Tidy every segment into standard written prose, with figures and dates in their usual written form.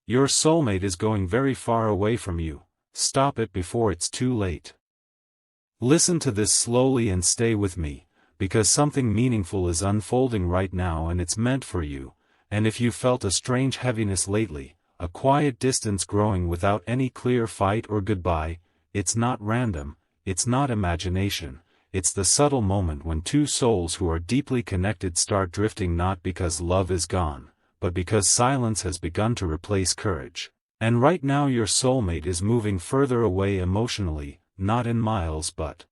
Your soulmate is going very far away from you. Stop it before it's too late. Listen to this slowly and stay with me, because something meaningful is unfolding right now and it's meant for you. And if you felt a strange heaviness lately, a quiet distance growing without any clear fight or goodbye, it's not random, it's not imagination, it's the subtle moment when two souls who are deeply connected start drifting, not because love is gone, but because silence has begun to replace courage. And right now your soulmate is moving further away emotionally, not in miles but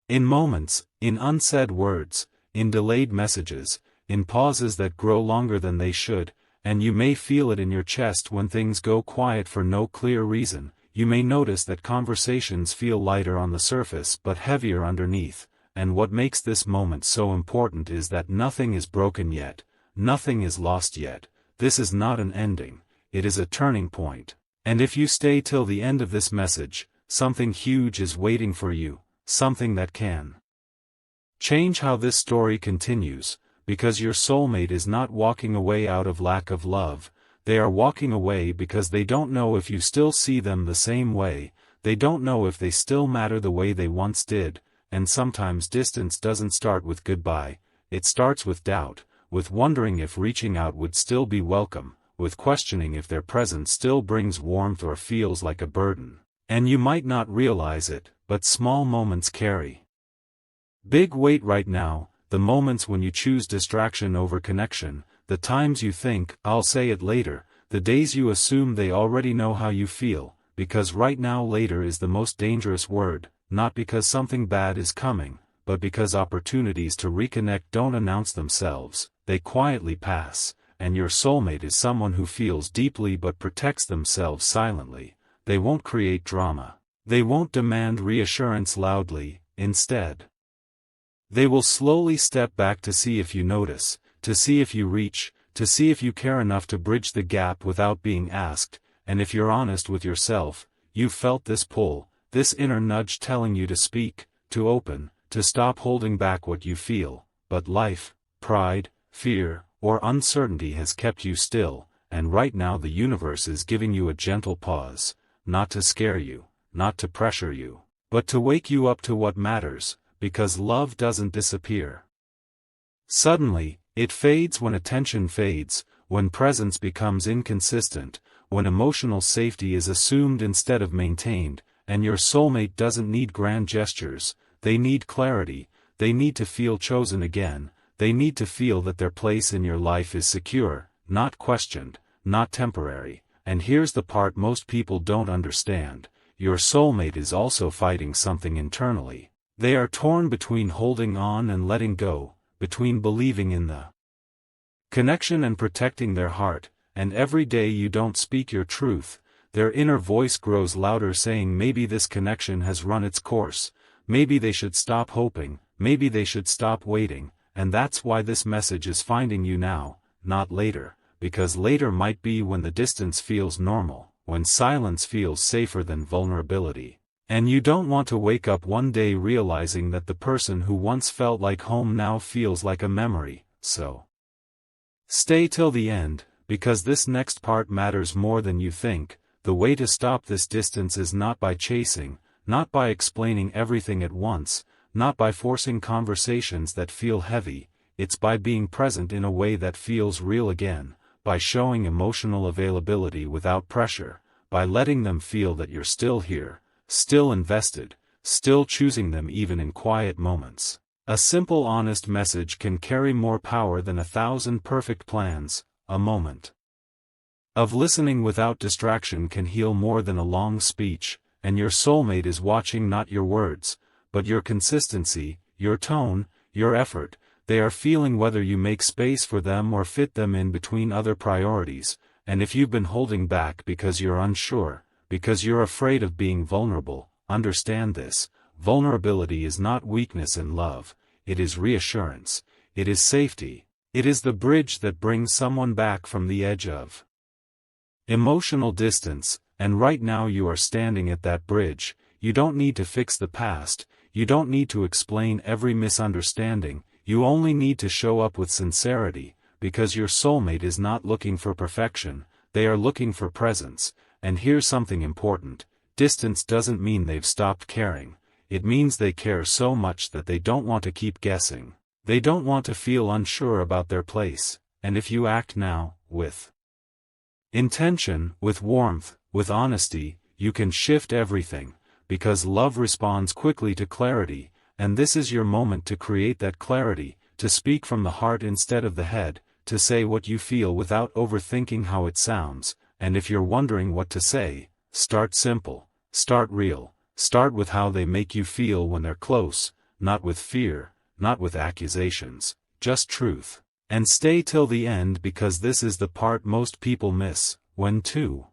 in moments, in unsaid words, in delayed messages, in pauses that grow longer than they should, and you may feel it in your chest when things go quiet for no clear reason. You may notice that conversations feel lighter on the surface but heavier underneath, and what makes this moment so important is that nothing is broken yet, nothing is lost yet. This is not an ending, it is a turning point. And if you stay till the end of this message, something huge is waiting for you, something that can change how this story continues, because your soulmate is not walking away out of lack of love. They are walking away because they don't know if you still see them the same way, they don't know if they still matter the way they once did, and sometimes distance doesn't start with goodbye, it starts with doubt, with wondering if reaching out would still be welcome, with questioning if their presence still brings warmth or feels like a burden. And you might not realize it, but small moments carry big weight right now, the moments when you choose distraction over connection, the times you think, "I'll say it later," the days you assume they already know how you feel, because right now later is the most dangerous word, not because something bad is coming, but because opportunities to reconnect don't announce themselves, they quietly pass, and your soulmate is someone who feels deeply but protects themselves silently. They won't create drama. They won't demand reassurance loudly, instead, they will slowly step back to see if you notice, to see if you reach, to see if you care enough to bridge the gap without being asked, and if you're honest with yourself, you've felt this pull, this inner nudge telling you to speak, to open, to stop holding back what you feel, but life, pride, fear, or uncertainty has kept you still, and right now the universe is giving you a gentle pause, not to scare you, not to pressure you, but to wake you up to what matters, because love doesn't disappear suddenly, it fades when attention fades, when presence becomes inconsistent, when emotional safety is assumed instead of maintained, and your soulmate doesn't need grand gestures, they need clarity, they need to feel chosen again, they need to feel that their place in your life is secure, not questioned, not temporary. And here's the part most people don't understand, your soulmate is also fighting something internally. They are torn between holding on and letting go, between believing in the connection and protecting their heart, and every day you don't speak your truth, their inner voice grows louder saying maybe this connection has run its course, maybe they should stop hoping, maybe they should stop waiting, and that's why this message is finding you now, not later, because later might be when the distance feels normal, when silence feels safer than vulnerability. And you don't want to wake up one day realizing that the person who once felt like home now feels like a memory, so stay till the end, because this next part matters more than you think. The way to stop this distance is not by chasing, not by explaining everything at once, not by forcing conversations that feel heavy, it's by being present in a way that feels real again, by showing emotional availability without pressure, by letting them feel that you're still here, still invested, still choosing them even in quiet moments. A simple honest message can carry more power than 1,000 perfect plans. A moment of listening without distraction can heal more than a long speech, and your soulmate is watching not your words, but your consistency, your tone, your effort. They are feeling whether you make space for them or fit them in between other priorities, and if you've been holding back because you're unsure, because you're afraid of being vulnerable, understand this: vulnerability is not weakness in love, it is reassurance, it is safety, it is the bridge that brings someone back from the edge of emotional distance, and right now you are standing at that bridge. You don't need to fix the past, you don't need to explain every misunderstanding, you only need to show up with sincerity, because your soulmate is not looking for perfection, they are looking for presence, and here's something important. Distance doesn't mean they've stopped caring. It means they care so much that they don't want to keep guessing. They don't want to feel unsure about their place, and if you act now, with intention, with warmth, with honesty, you can shift everything, because love responds quickly to clarity, and this is your moment to create that clarity, to speak from the heart instead of the head, to say what you feel without overthinking how it sounds, and if you're wondering what to say, start simple, start real, start with how they make you feel when they're close, not with fear, not with accusations, just truth. And stay till the end because this is the part most people miss. When two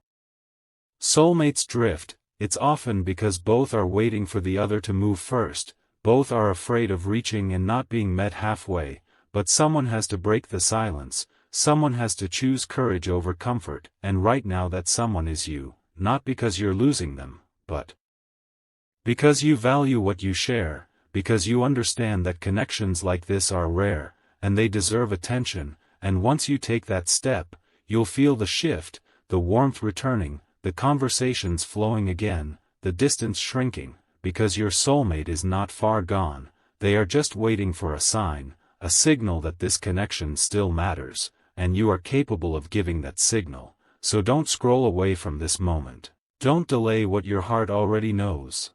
soulmates drift, it's often because both are waiting for the other to move first, both are afraid of reaching and not being met halfway, but someone has to break the silence, someone has to choose courage over comfort, and right now that someone is you, not because you're losing them, but because you value what you share, because you understand that connections like this are rare, and they deserve attention, and once you take that step, you'll feel the shift, the warmth returning, the conversations flowing again, the distance shrinking, because your soulmate is not far gone, they are just waiting for a sign, a signal that this connection still matters, and you are capable of giving that signal, so don't scroll away from this moment. Don't delay what your heart already knows.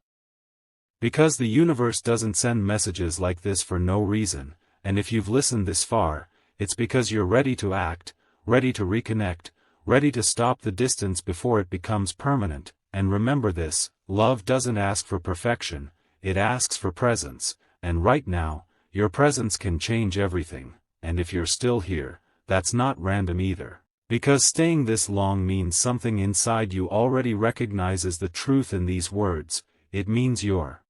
Because the universe doesn't send messages like this for no reason, and if you've listened this far, it's because you're ready to act, ready to reconnect, ready to stop the distance before it becomes permanent, and remember this, love doesn't ask for perfection, it asks for presence, and right now, your presence can change everything, and if you're still here, that's not random either. Because staying this long means something inside you already recognizes the truth in these words, it means your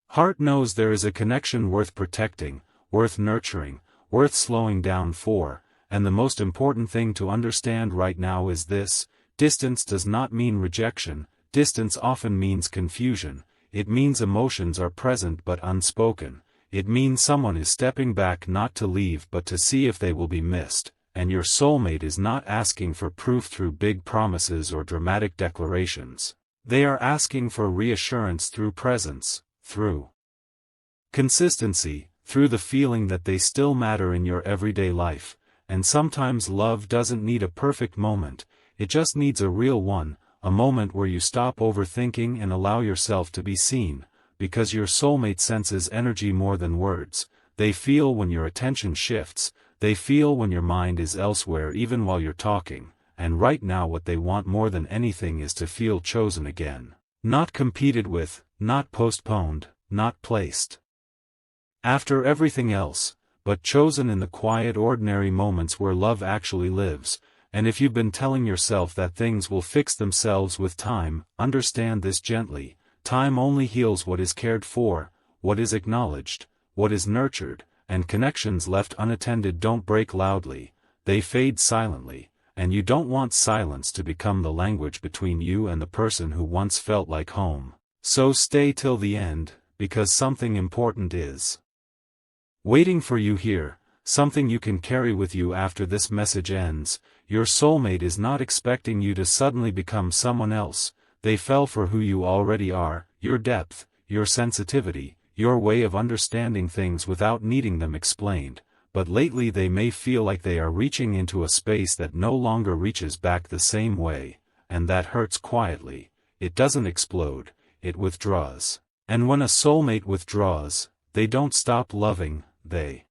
heart knows there is a connection worth protecting, worth nurturing, worth slowing down for, and the most important thing to understand right now is this, distance does not mean rejection, distance often means confusion, it means emotions are present but unspoken, it means someone is stepping back not to leave but to see if they will be missed, and your soulmate is not asking for proof through big promises or dramatic declarations, they are asking for reassurance through presence, through consistency, through the feeling that they still matter in your everyday life, and sometimes love doesn't need a perfect moment, it just needs a real one, a moment where you stop overthinking and allow yourself to be seen, because your soulmate senses energy more than words, they feel when your attention shifts, they feel when your mind is elsewhere even while you're talking, and right now what they want more than anything is to feel chosen again, not competed with, not postponed, not placed after everything else, but chosen in the quiet ordinary moments where love actually lives, and if you've been telling yourself that things will fix themselves with time, understand this gently, time only heals what is cared for, what is acknowledged, what is nurtured, and connections left unattended don't break loudly, they fade silently, and you don't want silence to become the language between you and the person who once felt like home. So stay till the end, because something important is waiting for you here, something you can carry with you after this message ends. Your soulmate is not expecting you to suddenly become someone else, they fell for who you already are, your depth, your sensitivity, your way of understanding things without needing them explained, but lately they may feel like they are reaching into a space that no longer reaches back the same way, and that hurts quietly, it doesn't explode, it withdraws. And when a soulmate withdraws, they don't stop loving, they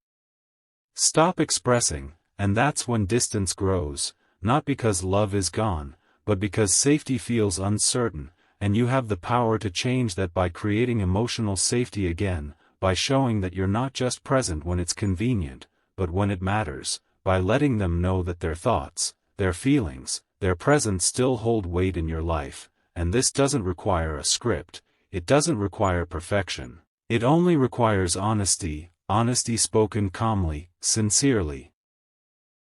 stop expressing, and that's when distance grows, not because love is gone, but because safety feels uncertain, and you have the power to change that by creating emotional safety again, by showing that you're not just present when it's convenient, but when it matters, by letting them know that their thoughts, their feelings, their presence still hold weight in your life, and this doesn't require a script, it doesn't require perfection, it only requires honesty, honesty spoken calmly, sincerely,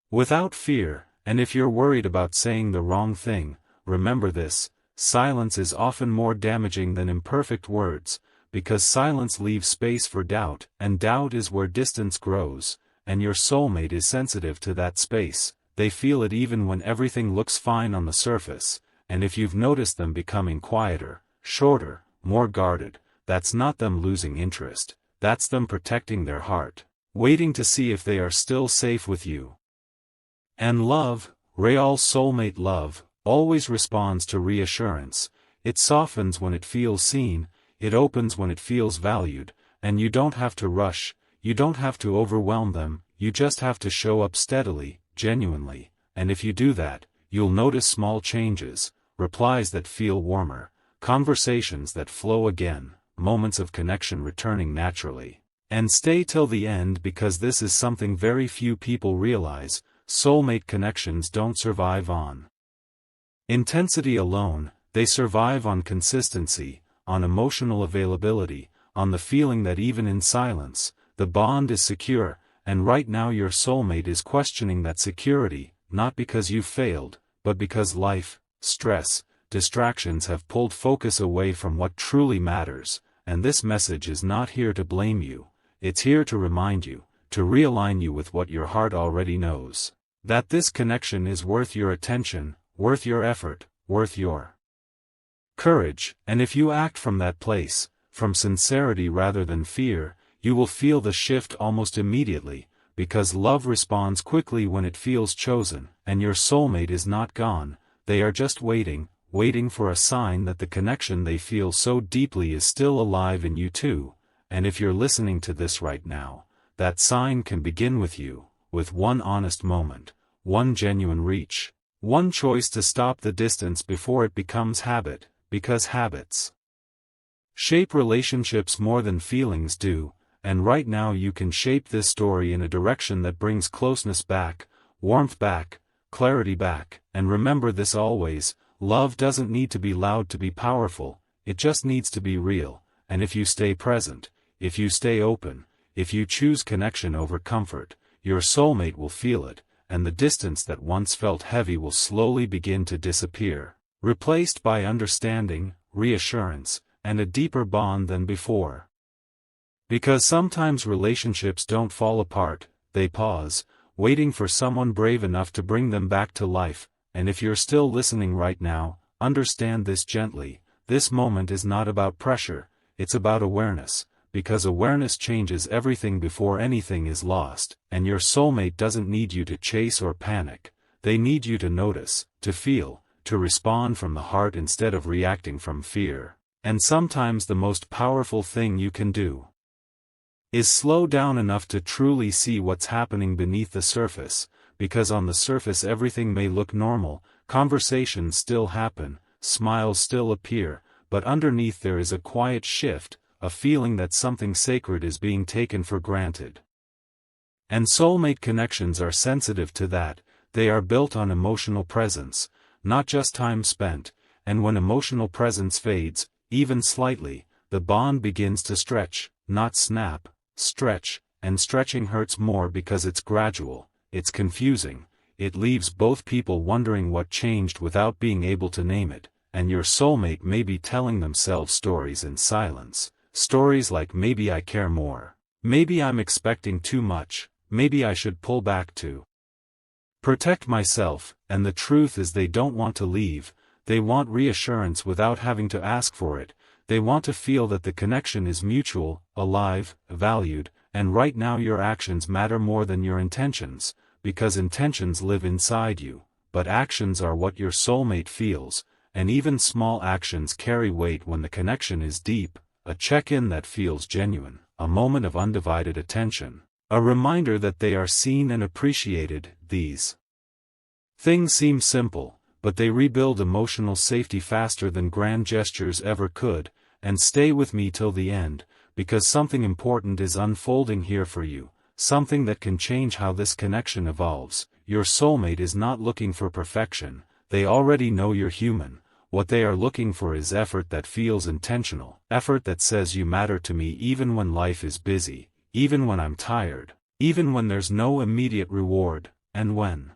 without fear, and if you're worried about saying the wrong thing, remember this, silence is often more damaging than imperfect words, because silence leaves space for doubt, and doubt is where distance grows, and your soulmate is sensitive to that space, they feel it even when everything looks fine on the surface, and if you've noticed them becoming quieter, shorter, more guarded, that's not them losing interest, that's them protecting their heart, waiting to see if they are still safe with you. And love, real soulmate love, always responds to reassurance. It softens when it feels seen, it opens when it feels valued, and you don't have to rush, you don't have to overwhelm them, you just have to show up steadily, genuinely, and if you do that, you'll notice small changes, replies that feel warmer, conversations that flow again, moments of connection returning naturally. And stay till the end, because this is something very few people realize: soulmate connections don't survive on intensity alone, they survive on consistency, on emotional availability, on the feeling that even in silence, the bond is secure. And right now your soulmate is questioning that security, not because you've failed, but because life, stress, distractions have pulled focus away from what truly matters. And this message is not here to blame you, it's here to remind you, to realign you with what your heart already knows. That this connection is worth your attention, worth your effort, worth your courage. And if you act from that place, from sincerity rather than fear, you will feel the shift almost immediately, because love responds quickly when it feels chosen, and your soulmate is not gone, they are just waiting for a sign that the connection they feel so deeply is still alive in you too. And if you're listening to this right now, that sign can begin with you, with one honest moment, one genuine reach, one choice to stop the distance before it becomes habit, because habits shape relationships more than feelings do. And right now you can shape this story in a direction that brings closeness back, warmth back, clarity back. And remember this always: love doesn't need to be loud to be powerful, it just needs to be real. And if you stay present, if you stay open, if you choose connection over comfort, your soulmate will feel it, and the distance that once felt heavy will slowly begin to disappear, replaced by understanding, reassurance, and a deeper bond than before. Because sometimes relationships don't fall apart, they pause, waiting for someone brave enough to bring them back to life. And if you're still listening right now, understand this gently: this moment is not about pressure, it's about awareness, because awareness changes everything before anything is lost. And your soulmate doesn't need you to chase or panic, they need you to notice, to feel, to respond from the heart instead of reacting from fear. And sometimes the most powerful thing you can do is slow down enough to truly see what's happening beneath the surface, because on the surface everything may look normal, conversations still happen, smiles still appear, but underneath there is a quiet shift, a feeling that something sacred is being taken for granted. And soulmate connections are sensitive to that, they are built on emotional presence, not just time spent. And when emotional presence fades, even slightly, the bond begins to stretch, not snap. Stretch, and stretching hurts more because it's gradual, it's confusing, it leaves both people wondering what changed without being able to name it. And your soulmate may be telling themselves stories in silence, stories like: maybe I care more, maybe I'm expecting too much, maybe I should pull back to protect myself. And the truth is, they don't want to leave, they want reassurance without having to ask for it. They want to feel that the connection is mutual, alive, valued. And right now your actions matter more than your intentions, because intentions live inside you, but actions are what your soulmate feels. And even small actions carry weight when the connection is deep: a check-in that feels genuine, a moment of undivided attention, a reminder that they are seen and appreciated. These things seem simple, but they rebuild emotional safety faster than grand gestures ever could. And stay with me till the end, because something important is unfolding here for you, something that can change how this connection evolves. Your soulmate is not looking for perfection, they already know you're human. What they are looking for is effort that feels intentional, effort that says: you matter to me even when life is busy, even when I'm tired, even when there's no immediate reward. And when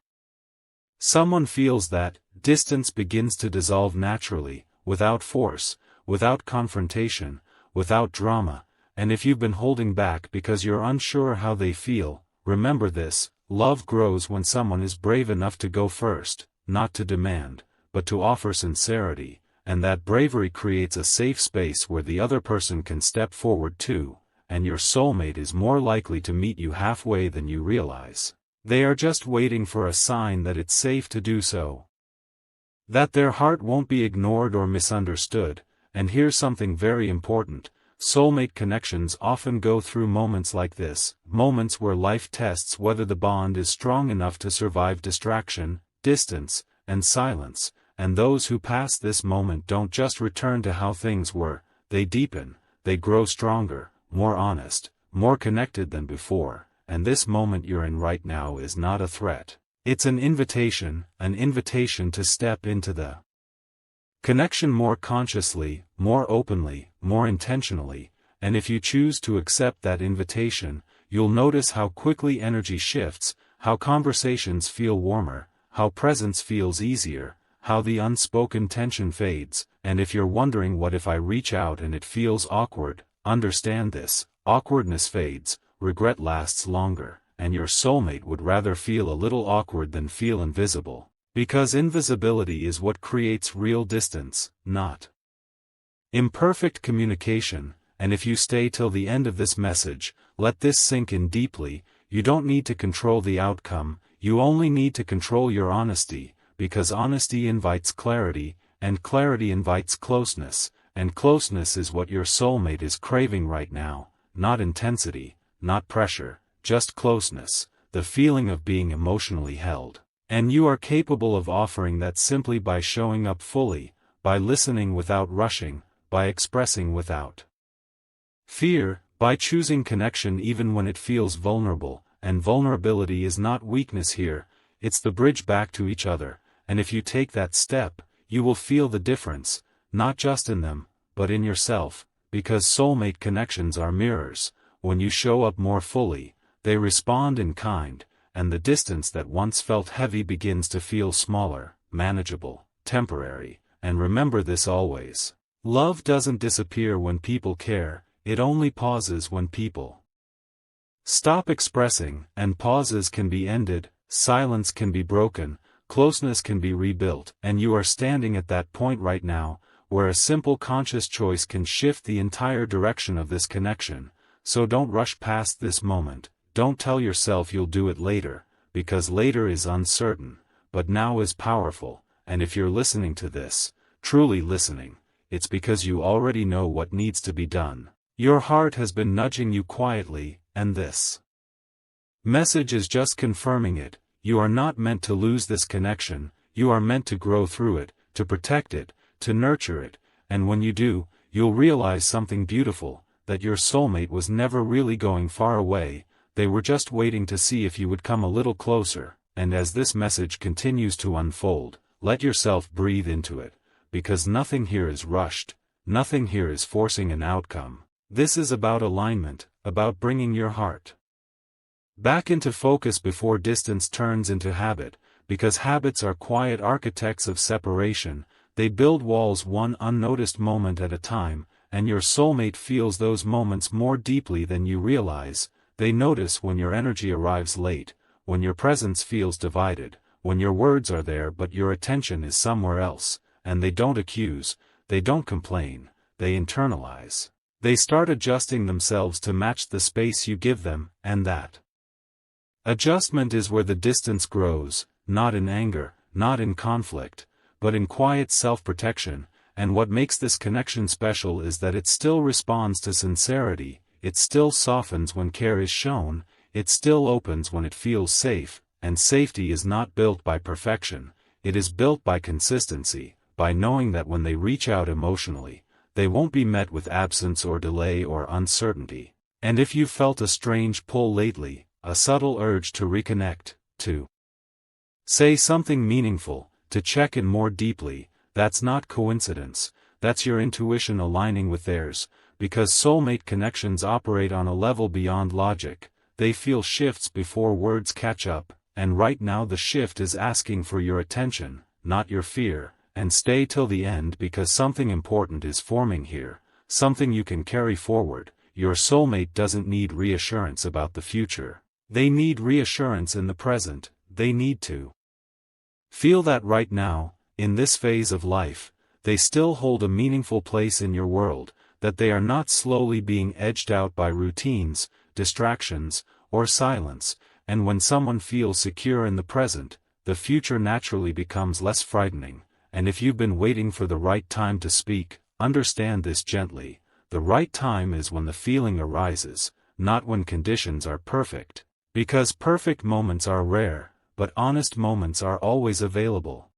someone feels that, distance begins to dissolve naturally, without force, without confrontation, without drama. And if you've been holding back because you're unsure how they feel, remember this: love grows when someone is brave enough to go first, not to demand, but to offer sincerity, and that bravery creates a safe space where the other person can step forward too, and your soulmate is more likely to meet you halfway than you realize. They are just waiting for a sign that it's safe to do so. That their heart won't be ignored or misunderstood. And here's something very important: soulmate connections often go through moments like this, moments where life tests whether the bond is strong enough to survive distraction, distance, and silence, and those who pass this moment don't just return to how things were, they deepen, they grow stronger, more honest, more connected than before, and this moment you're in right now is not a threat. It's an invitation to step into the connection more consciously, more openly, more intentionally, and if you choose to accept that invitation, you'll notice how quickly energy shifts, how conversations feel warmer, how presence feels easier, how the unspoken tension fades, and if you're wondering what if I reach out and it feels awkward, understand this: awkwardness fades, regret lasts longer, and your soulmate would rather feel a little awkward than feel invisible. Because invisibility is what creates real distance, not imperfect communication. And if you stay till the end of this message, let this sink in deeply: you don't need to control the outcome, you only need to control your honesty, because honesty invites clarity, and clarity invites closeness, and closeness is what your soulmate is craving right now, not intensity, not pressure, just closeness, the feeling of being emotionally held. And you are capable of offering that simply by showing up fully, by listening without rushing, by expressing without fear, by choosing connection even when it feels vulnerable, and vulnerability is not weakness here, it's the bridge back to each other, and if you take that step, you will feel the difference, not just in them, but in yourself, because soulmate connections are mirrors. When you show up more fully, they respond in kind, and the distance that once felt heavy begins to feel smaller, manageable, temporary. And remember this always: love doesn't disappear when people care, it only pauses when people stop expressing, and pauses can be ended, silence can be broken, closeness can be rebuilt, and you are standing at that point right now, where a simple conscious choice can shift the entire direction of this connection. So don't rush past this moment. Don't tell yourself you'll do it later, because later is uncertain, but now is powerful, and if you're listening to this, truly listening, it's because you already know what needs to be done. Your heart has been nudging you quietly, and this message is just confirming it. You are not meant to lose this connection, you are meant to grow through it, to protect it, to nurture it, and when you do, you'll realize something beautiful, that your soulmate was never really going far away. They were just waiting to see if you would come a little closer, and as this message continues to unfold, let yourself breathe into it, because nothing here is rushed, nothing here is forcing an outcome. This is about alignment, about bringing your heart back into focus before distance turns into habit, because habits are quiet architects of separation. They build walls one unnoticed moment at a time, and your soulmate feels those moments more deeply than you realize. They notice when your energy arrives late, when your presence feels divided, when your words are there but your attention is somewhere else, and they don't accuse, they don't complain, they internalize. They start adjusting themselves to match the space you give them, and that adjustment is where the distance grows, not in anger, not in conflict, but in quiet self-protection. And what makes this connection special is that it still responds to sincerity. It still softens when care is shown, it still opens when it feels safe, and safety is not built by perfection, it is built by consistency, by knowing that when they reach out emotionally, they won't be met with absence or delay or uncertainty. And if you've felt a strange pull lately, a subtle urge to reconnect, to say something meaningful, to check in more deeply, that's not coincidence, that's your intuition aligning with theirs. Because soulmate connections operate on a level beyond logic, they feel shifts before words catch up, and right now the shift is asking for your attention, not your fear, and stay till the end because something important is forming here, something you can carry forward. Your soulmate doesn't need reassurance about the future. They need reassurance in the present. They need to feel that right now, in this phase of life, they still hold a meaningful place in your world, that they are not slowly being edged out by routines, distractions, or silence, and when someone feels secure in the present, the future naturally becomes less frightening, and if you've been waiting for the right time to speak, understand this gently: the right time is when the feeling arises, not when conditions are perfect, because perfect moments are rare, but honest moments are always available.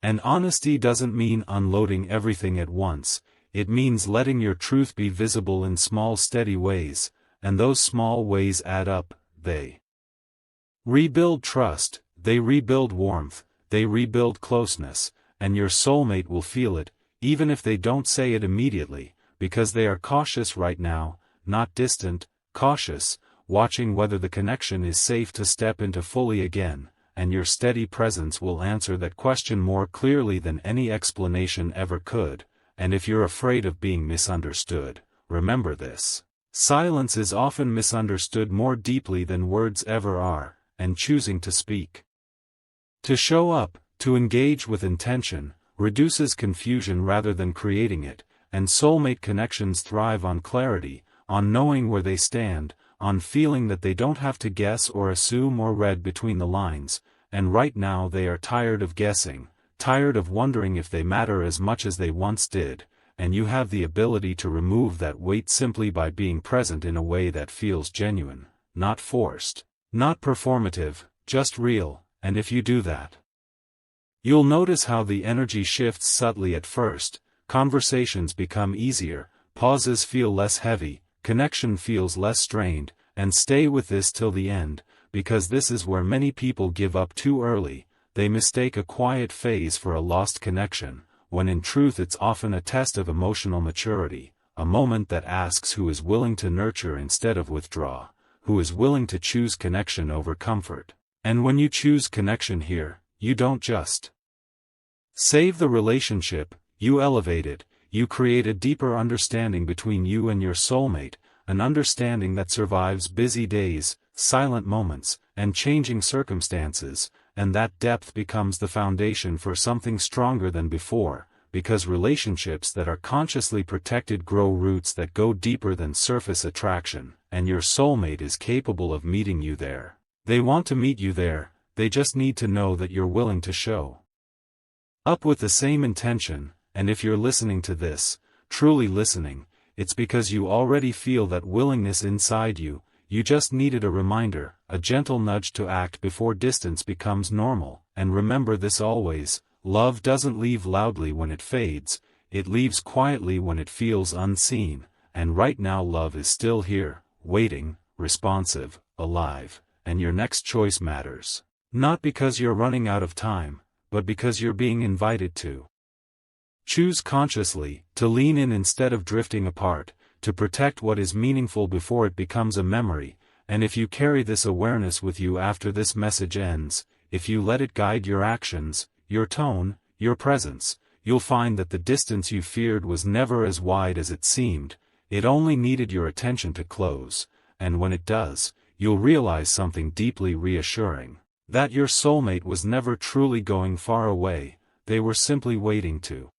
And honesty doesn't mean unloading everything at once, it means letting your truth be visible in small steady ways, and those small ways add up. They rebuild trust, they rebuild warmth, they rebuild closeness, and your soulmate will feel it, even if they don't say it immediately, because they are cautious right now, not distant, cautious, watching whether the connection is safe to step into fully again, and your steady presence will answer that question more clearly than any explanation ever could. And if you're afraid of being misunderstood, remember this: silence is often misunderstood more deeply than words ever are, and choosing to speak, to show up, to engage with intention, reduces confusion rather than creating it, and soulmate connections thrive on clarity, on knowing where they stand, on feeling that they don't have to guess or assume or read between the lines, and right now they are tired of guessing, tired of wondering if they matter as much as they once did, and you have the ability to remove that weight simply by being present in a way that feels genuine, not forced, not performative, just real, and if you do that, you'll notice how the energy shifts subtly at first, conversations become easier, pauses feel less heavy, connection feels less strained, and stay with this till the end, because this is where many people give up too early. They mistake a quiet phase for a lost connection, when in truth it's often a test of emotional maturity, a moment that asks who is willing to nurture instead of withdraw, who is willing to choose connection over comfort. And when you choose connection here, you don't just save the relationship, you elevate it. You create a deeper understanding between you and your soulmate, an understanding that survives busy days, silent moments, and changing circumstances, and that depth becomes the foundation for something stronger than before, because relationships that are consciously protected grow roots that go deeper than surface attraction, and your soulmate is capable of meeting you there. They want to meet you there, they just need to know that you're willing to show up with the same intention. And if you're listening to this, truly listening, it's because you already feel that willingness inside you. You just needed a reminder, a gentle nudge to act before distance becomes normal. And remember this always: love doesn't leave loudly when it fades, it leaves quietly when it feels unseen. And right now love is still here, waiting, responsive, alive, and your next choice matters. Not because you're running out of time, but because you're being invited to choose consciously, to lean in instead of drifting apart, to protect what is meaningful before it becomes a memory. And if you carry this awareness with you after this message ends, if you let it guide your actions, your tone, your presence, you'll find that the distance you feared was never as wide as it seemed. It only needed your attention to close, and when it does, you'll realize something deeply reassuring: that your soulmate was never truly going far away, they were simply waiting to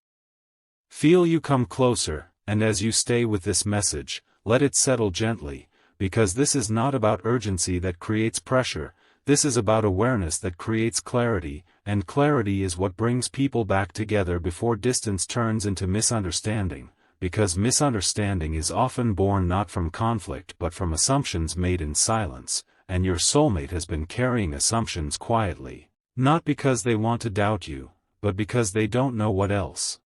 feel you come closer. And as you stay with this message, let it settle gently, because this is not about urgency that creates pressure, this is about awareness that creates clarity, and clarity is what brings people back together before distance turns into misunderstanding, because misunderstanding is often born not from conflict but from assumptions made in silence, and your soulmate has been carrying assumptions quietly, not because they want to doubt you, but because they don't know what else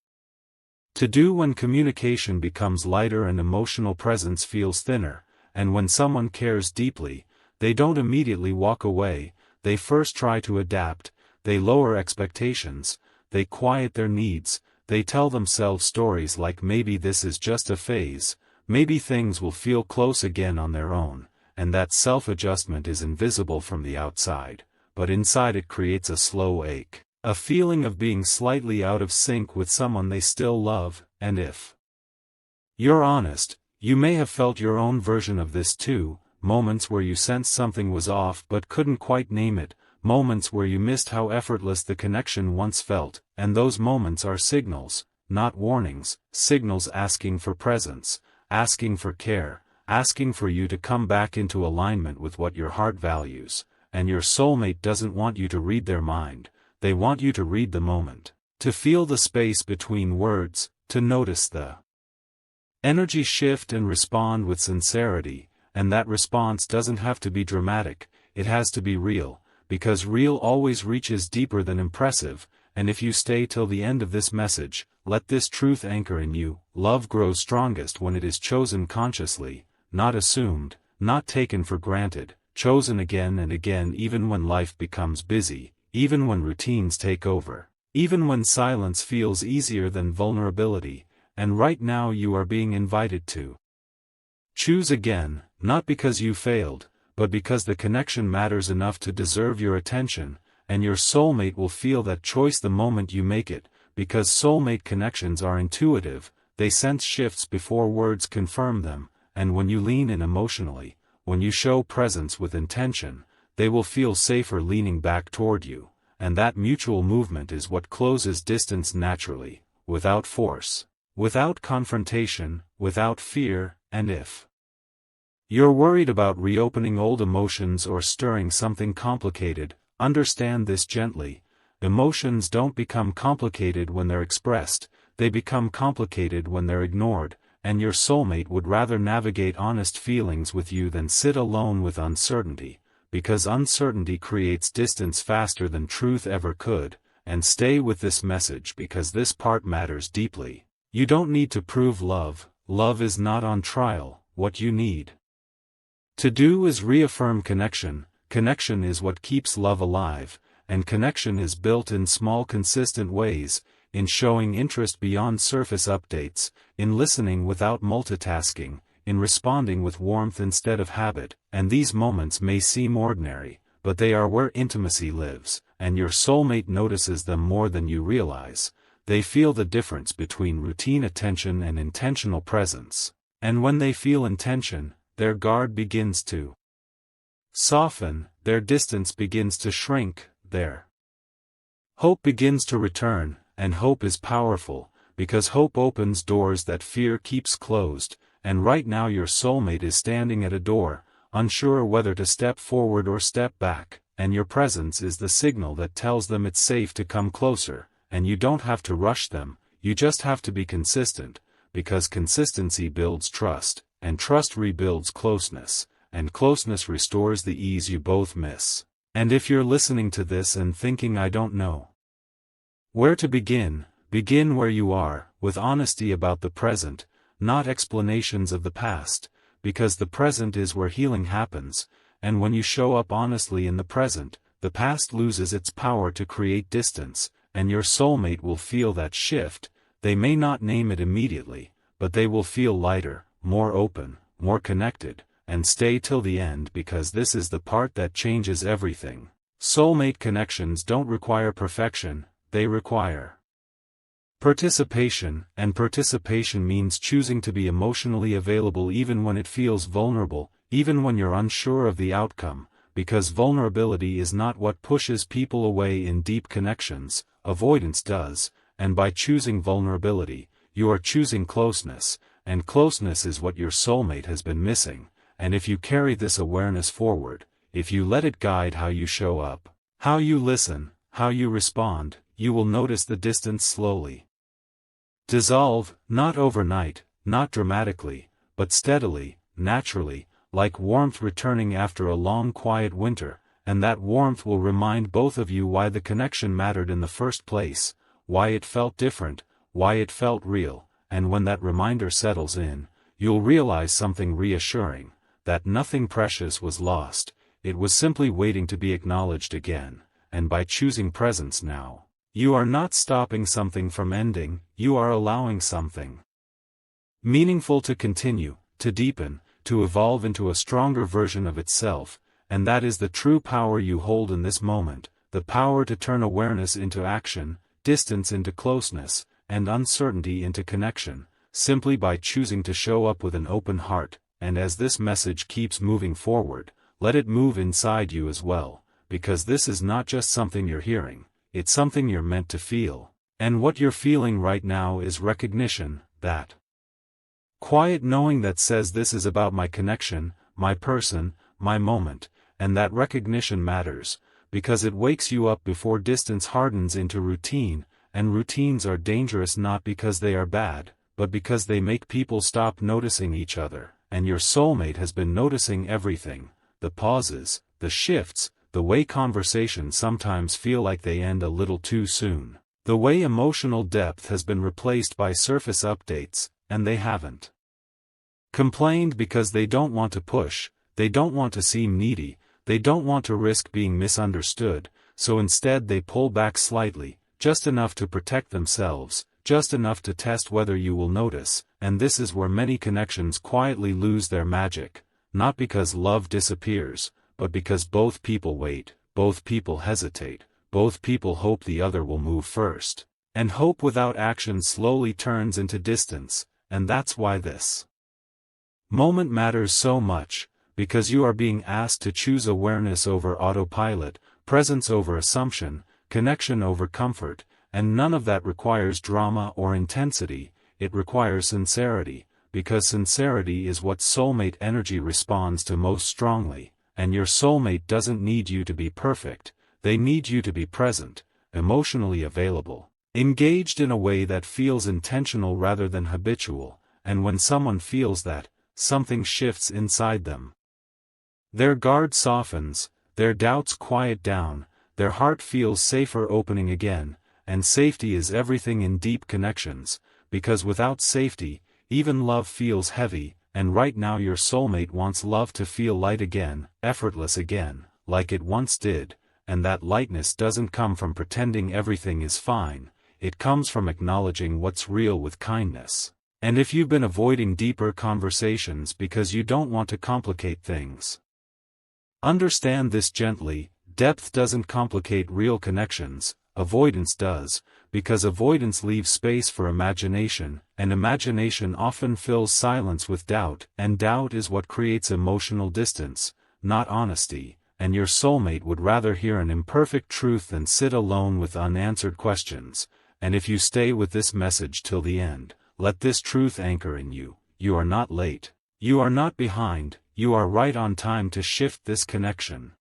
to do when communication becomes lighter and emotional presence feels thinner. And when someone cares deeply, they don't immediately walk away, they first try to adapt, they lower expectations, they quiet their needs, they tell themselves stories like maybe this is just a phase, maybe things will feel close again on their own, and that self-adjustment is invisible from the outside, but inside it creates a slow ache. A feeling of being slightly out of sync with someone they still love. And if you're honest, you may have felt your own version of this too, moments where you sensed something was off but couldn't quite name it, moments where you missed how effortless the connection once felt, and those moments are signals, not warnings, signals asking for presence, asking for care, asking for you to come back into alignment with what your heart values, and your soulmate doesn't want you to read their mind, they want you to read the moment, to feel the space between words, to notice the energy shift and respond with sincerity, and that response doesn't have to be dramatic, it has to be real, because real always reaches deeper than impressive, and if you stay till the end of this message, let this truth anchor in you, love grows strongest when it is chosen consciously, not assumed, not taken for granted, chosen again and again even when life becomes busy, even when routines take over, even when silence feels easier than vulnerability, and right now you are being invited to choose again, not because you failed, but because the connection matters enough to deserve your attention, and your soulmate will feel that choice the moment you make it, because soulmate connections are intuitive, they sense shifts before words confirm them, and when you lean in emotionally, when you show presence with intention, they will feel safer leaning back toward you, and that mutual movement is what closes distance naturally, without force, without confrontation, without fear, and if you're worried about reopening old emotions or stirring something complicated, understand this gently. Emotions don't become complicated when they're expressed, they become complicated when they're ignored, and your soulmate would rather navigate honest feelings with you than sit alone with uncertainty, because uncertainty creates distance faster than truth ever could, and stay with this message because this part matters deeply. You don't need to prove love, love is not on trial, what you need to do is reaffirm connection, connection is what keeps love alive, and connection is built in small consistent ways, in showing interest beyond surface updates, in listening without multitasking, in responding with warmth instead of habit, and these moments may seem ordinary, but they are where intimacy lives, and your soulmate notices them more than you realize. They feel the difference between routine attention and intentional presence, and when they feel intention, their guard begins to soften, their distance begins to shrink, their hope begins to return, and hope is powerful, because hope opens doors that fear keeps closed, and right now your soulmate is standing at a door, unsure whether to step forward or step back, and your presence is the signal that tells them it's safe to come closer, and you don't have to rush them, you just have to be consistent, because consistency builds trust, and trust rebuilds closeness, and closeness restores the ease you both miss. And if you're listening to this and thinking I don't know where to begin, begin where you are, with honesty about the present, not explanations of the past, because the present is where healing happens, and when you show up honestly in the present, the past loses its power to create distance, and your soulmate will feel that shift. They may not name it immediately, but they will feel lighter, more open, more connected, and stay till the end because this is the part that changes everything. Soulmate connections don't require perfection, they require participation, and participation means choosing to be emotionally available even when it feels vulnerable, even when you're unsure of the outcome, because vulnerability is not what pushes people away in deep connections, avoidance does, and by choosing vulnerability, you are choosing closeness, and closeness is what your soulmate has been missing, and if you carry this awareness forward, if you let it guide how you show up, how you listen, how you respond, you will notice the distance slowly dissolve, not overnight, not dramatically, but steadily, naturally, like warmth returning after a long quiet winter, and that warmth will remind both of you why the connection mattered in the first place, why it felt different, why it felt real, and when that reminder settles in, you'll realize something reassuring, that nothing precious was lost, it was simply waiting to be acknowledged again, and by choosing presence now, you are not stopping something from ending, you are allowing something meaningful to continue, to deepen, to evolve into a stronger version of itself, and that is the true power you hold in this moment, the power to turn awareness into action, distance into closeness, and uncertainty into connection, simply by choosing to show up with an open heart, and as this message keeps moving forward, let it move inside you as well, because this is not just something you're hearing, it's something you're meant to feel. And what you're feeling right now is recognition, that quiet knowing that says this is about my connection, my person, my moment, and that recognition matters, because it wakes you up before distance hardens into routine, and routines are dangerous not because they are bad, but because they make people stop noticing each other, and your soulmate has been noticing everything, the pauses, the shifts, the way conversations sometimes feel like they end a little too soon, the way emotional depth has been replaced by surface updates, and they haven't complained because they don't want to push, they don't want to seem needy, they don't want to risk being misunderstood, so instead they pull back slightly, just enough to protect themselves, just enough to test whether you will notice, and this is where many connections quietly lose their magic, not because love disappears, but because both people wait, both people hesitate, both people hope the other will move first, and hope without action slowly turns into distance, and that's why this moment matters so much, because you are being asked to choose awareness over autopilot, presence over assumption, connection over comfort, and none of that requires drama or intensity, it requires sincerity, because sincerity is what soulmate energy responds to most strongly, and your soulmate doesn't need you to be perfect, they need you to be present, emotionally available, engaged in a way that feels intentional rather than habitual, and when someone feels that, something shifts inside them. Their guard softens, their doubts quiet down, their heart feels safer opening again, and safety is everything in deep connections, because without safety, even love feels heavy, and right now your soulmate wants love to feel light again, effortless again, like it once did, and that lightness doesn't come from pretending everything is fine, it comes from acknowledging what's real with kindness. And if you've been avoiding deeper conversations because you don't want to complicate things, understand this gently, depth doesn't complicate real connections, avoidance does, because avoidance leaves space for imagination, and imagination often fills silence with doubt, and doubt is what creates emotional distance, not honesty, and your soulmate would rather hear an imperfect truth than sit alone with unanswered questions, and if you stay with this message till the end, let this truth anchor in you, you are not late, you are not behind, you are right on time to shift this connection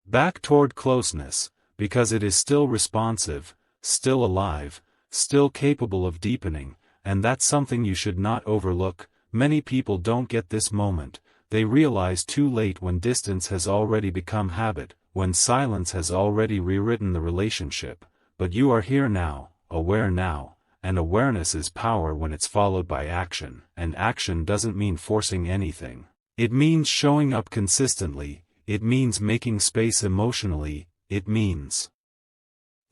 back toward closeness, because it is still responsive, still alive, still capable of deepening, and that's something you should not overlook. Many people don't get this moment, they realize too late when distance has already become habit, when silence has already rewritten the relationship, but you are here now, aware now, and awareness is power when it's followed by action, and action doesn't mean forcing anything. It means showing up consistently, it means making space emotionally, it means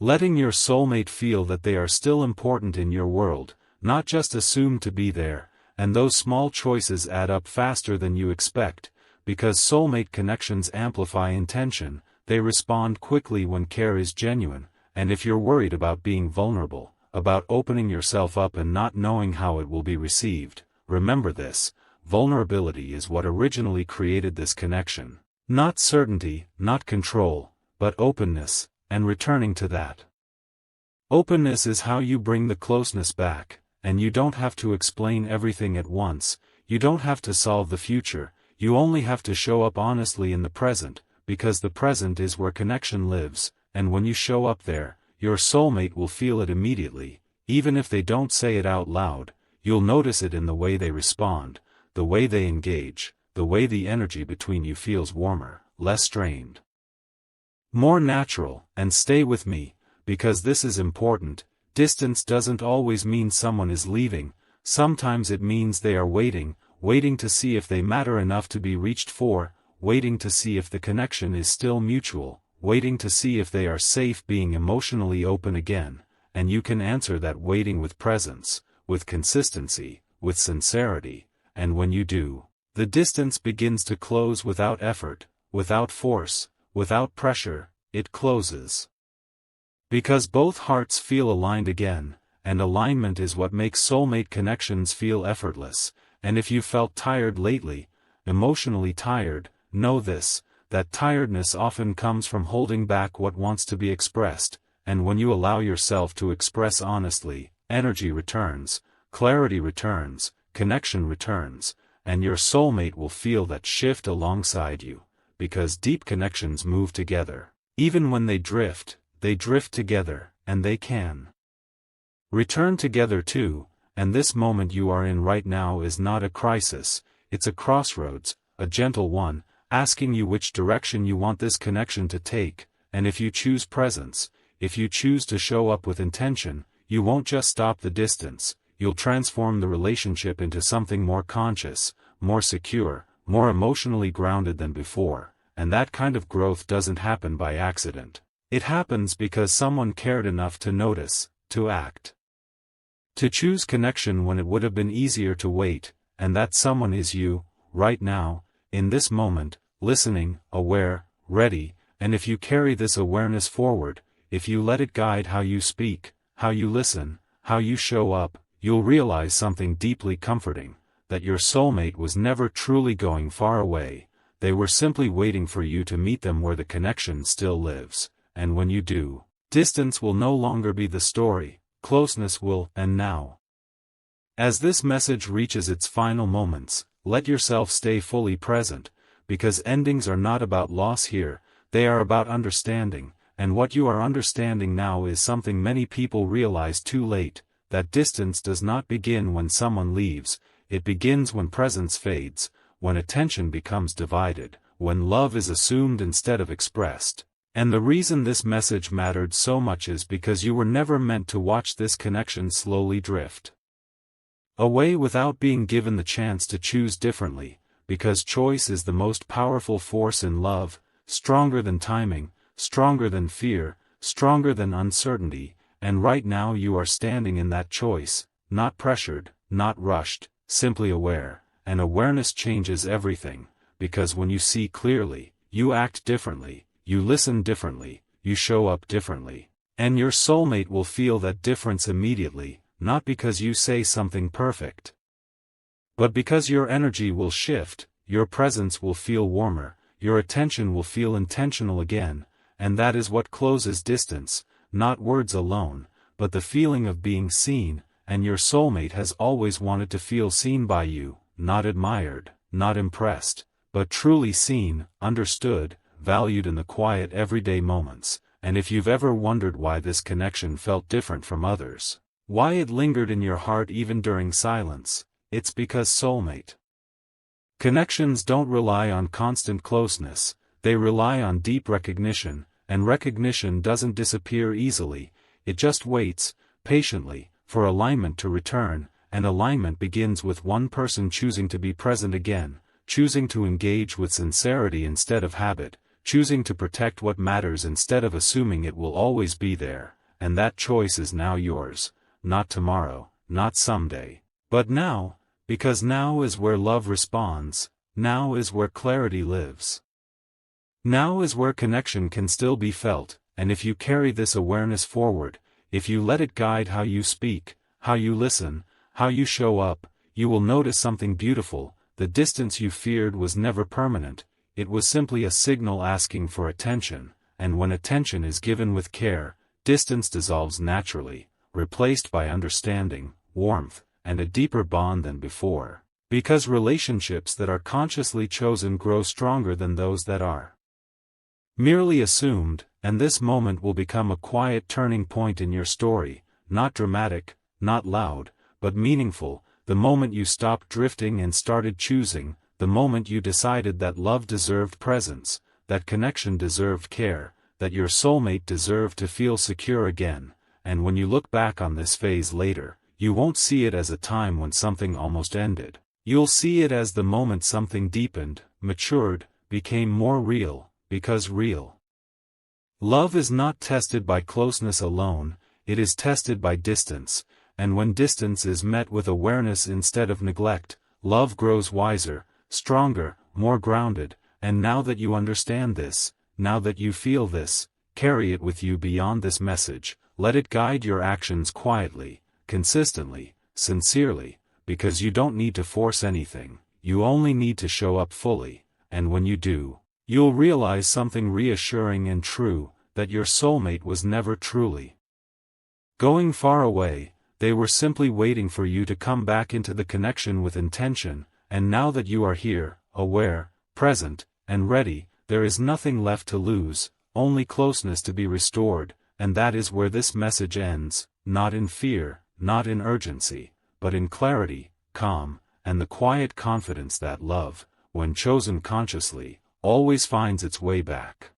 letting your soulmate feel that they are still important in your world, not just assumed to be there, and those small choices add up faster than you expect, because soulmate connections amplify intention, they respond quickly when care is genuine, and if you're worried about being vulnerable, about opening yourself up and not knowing how it will be received, remember this, vulnerability is what originally created this connection. Not certainty, not control, but openness, and returning to that. Openness is how you bring the closeness back, and you don't have to explain everything at once, you don't have to solve the future, you only have to show up honestly in the present, because the present is where connection lives, and when you show up there, your soulmate will feel it immediately, even if they don't say it out loud, you'll notice it in the way they respond, the way they engage, the way the energy between you feels warmer, less strained, more natural. And stay with me, because this is important. Distance doesn't always mean someone is leaving, sometimes it means they are waiting, waiting to see if they matter enough to be reached for, waiting to see if the connection is still mutual, waiting to see if they are safe being emotionally open again, and you can answer that waiting with presence, with consistency, with sincerity, and when you do, the distance begins to close without effort, without force, without pressure, it closes. Because both hearts feel aligned again, and alignment is what makes soulmate connections feel effortless, And if you felt tired lately, emotionally tired, know this, that tiredness often comes from holding back what wants to be expressed, and when you allow yourself to express honestly, energy returns, clarity returns, connection returns, and your soulmate will feel that shift alongside you, because deep connections move together. Even when they drift together, and they can return together too, and this moment you are in right now is not a crisis, it's a crossroads, a gentle one, asking you which direction you want this connection to take, and if you choose presence, if you choose to show up with intention, you won't just stop the distance, you'll transform the relationship into something more conscious, more secure, more emotionally grounded than before, and that kind of growth doesn't happen by accident. It happens because someone cared enough to notice, to act. To choose connection when it would have been easier to wait, and that someone is you, right now, in this moment, listening, aware, ready, and if you carry this awareness forward, if you let it guide how you speak, how you listen, how you show up, you'll realize something deeply comforting, that your soulmate was never truly going far away, they were simply waiting for you to meet them where the connection still lives, and when you do, distance will no longer be the story, closeness will. And now, as this message reaches its final moments, let yourself stay fully present, because endings are not about loss here, they are about understanding, and what you are understanding now is something many people realize too late, that distance does not begin when someone leaves, it begins when presence fades, when attention becomes divided, when love is assumed instead of expressed. And the reason this message mattered so much is because you were never meant to watch this connection slowly drift away without being given the chance to choose differently, because choice is the most powerful force in love, stronger than timing, stronger than fear, stronger than uncertainty, and right now you are standing in that choice, not pressured, not rushed, simply aware, and awareness changes everything, because when you see clearly, you act differently, you listen differently, you show up differently, and your soulmate will feel that difference immediately, not because you say something perfect, but because your energy will shift, your presence will feel warmer, your attention will feel intentional again, and that is what closes distance, not words alone, but the feeling of being seen, and your soulmate has always wanted to feel seen by you, not admired, not impressed, but truly seen, understood, valued in the quiet everyday moments, and if you've ever wondered why this connection felt different from others, why it lingered in your heart even during silence, it's because soulmate connections don't rely on constant closeness, they rely on deep recognition, and recognition doesn't disappear easily, it just waits, patiently, for alignment to return, and alignment begins with one person choosing to be present again, choosing to engage with sincerity instead of habit, choosing to protect what matters instead of assuming it will always be there, and that choice is now yours, not tomorrow, not someday, but now, because now is where love responds, now is where clarity lives. Now is where connection can still be felt, and if you carry this awareness forward, if you let it guide how you speak, how you listen, how you show up, you will notice something beautiful, the distance you feared was never permanent, it was simply a signal asking for attention, and when attention is given with care, distance dissolves naturally, replaced by understanding, warmth, and a deeper bond than before, because relationships that are consciously chosen grow stronger than those that are merely assumed, and this moment will become a quiet turning point in your story, not dramatic, not loud, but meaningful, the moment you stopped drifting and started choosing, the moment you decided that love deserved presence, that connection deserved care, that your soulmate deserved to feel secure again, and when you look back on this phase later, you won't see it as a time when something almost ended, you'll see it as the moment something deepened, matured, became more real, because real love is not tested by closeness alone, it is tested by distance, and when distance is met with awareness instead of neglect, love grows wiser, stronger, more grounded, and now that you understand this, now that you feel this, carry it with you beyond this message, let it guide your actions quietly, consistently, sincerely, because you don't need to force anything, you only need to show up fully, and when you do, you'll realize something reassuring and true, that your soulmate was never truly going far away. They were simply waiting for you to come back into the connection with intention, and now that you are here, aware, present, and ready, there is nothing left to lose, only closeness to be restored, and that is where this message ends, not in fear, not in urgency, but in clarity, calm, and the quiet confidence that love, when chosen consciously, always finds its way back.